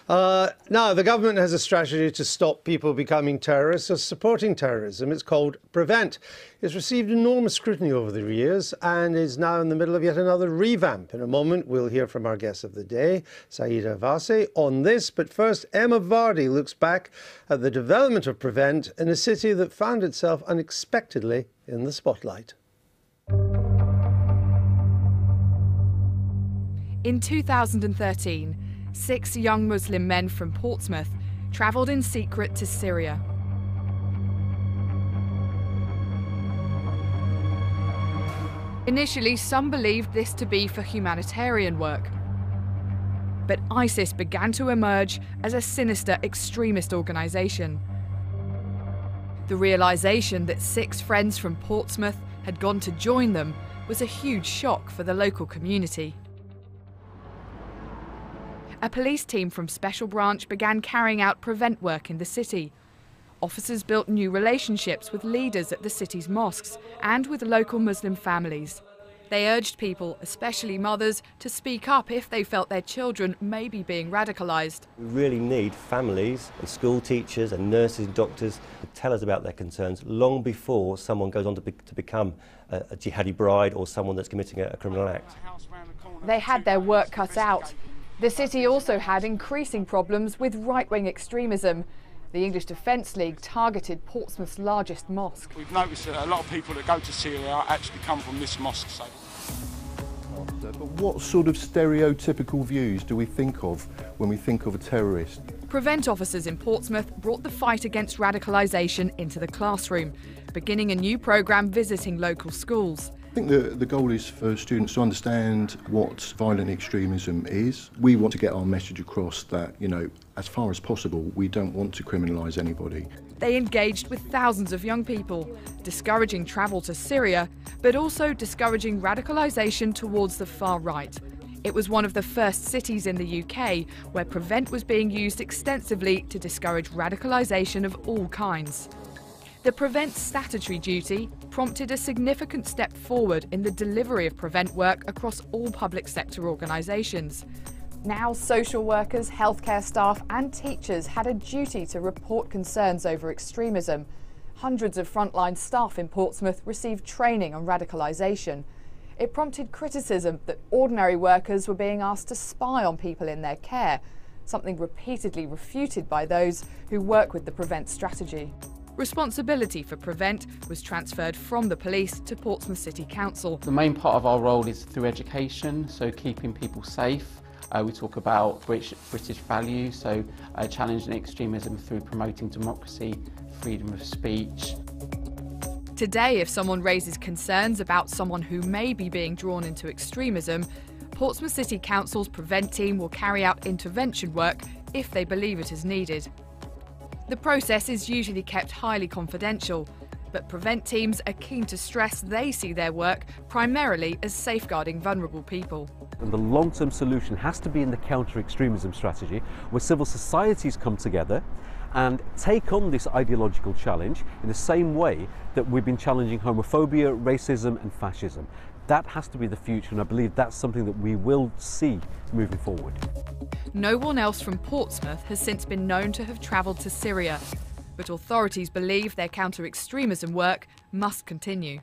Now, the government has a strategy to stop people becoming terrorists or supporting terrorism. It's called PREVENT. It's received enormous scrutiny over the years and is now in the middle of yet another revamp. In a moment, we'll hear from our guest of the day, Saida Vase, on this. But first, Emma Vardy looks back at the development of PREVENT in a city that found itself unexpectedly in the spotlight. In 2013, 6 young Muslim men from Portsmouth travelled in secret to Syria. Initially, some believed this to be for humanitarian work. But ISIS began to emerge as a sinister extremist organisation. The realisation that 6 friends from Portsmouth had gone to join them was a huge shock for the local community. A police team from Special Branch began carrying out PREVENT work in the city. Officers built new relationships with leaders at the city's mosques and with local Muslim families. They urged people, especially mothers, to speak up if they felt their children may be being radicalised. We really need families and school teachers and nurses and doctors to tell us about their concerns long before someone goes on to become a jihadi bride or someone that's committing a criminal act. They had their work cut out. The city also had increasing problems with right-wing extremism. The English Defence League targeted Portsmouth's largest mosque. We've noticed that a lot of people that go to Syria actually come from this mosque. So. But what sort of stereotypical views do we think of when we think of a terrorist? PREVENT officers in Portsmouth brought the fight against radicalisation into the classroom, beginning a new programme visiting local schools. I think the goal is for students to understand what violent extremism is. We want to get our message across that, as far as possible, we don't want to criminalise anybody. They engaged with thousands of young people, discouraging travel to Syria, but also discouraging radicalisation towards the far right. It was one of the first cities in the UK where PREVENT was being used extensively to discourage radicalisation of all kinds. The PREVENT statutory duty prompted a significant step forward in the delivery of PREVENT work across all public sector organisations. Now social workers, healthcare staff and teachers had a duty to report concerns over extremism. Hundreds of frontline staff in Portsmouth received training on radicalisation. It prompted criticism that ordinary workers were being asked to spy on people in their care, something repeatedly refuted by those who work with the PREVENT strategy. Responsibility for PREVENT was transferred from the police to Portsmouth City Council. The main part of our role is through education, so keeping people safe. We talk about British values, so challenging extremism through promoting democracy, freedom of speech. Today, if someone raises concerns about someone who may be being drawn into extremism, Portsmouth City Council's PREVENT team will carry out intervention work if they believe it is needed. The process is usually kept highly confidential, but PREVENT teams are keen to stress they see their work primarily as safeguarding vulnerable people. And the long-term solution has to be in the counter-extremism strategy, where civil societies come together and take on this ideological challenge in the same way that we've been challenging homophobia, racism and fascism. That has to be the future, and I believe that's something that we will see moving forward. No one else from Portsmouth has since been known to have travelled to Syria, but authorities believe their counter-extremism work must continue.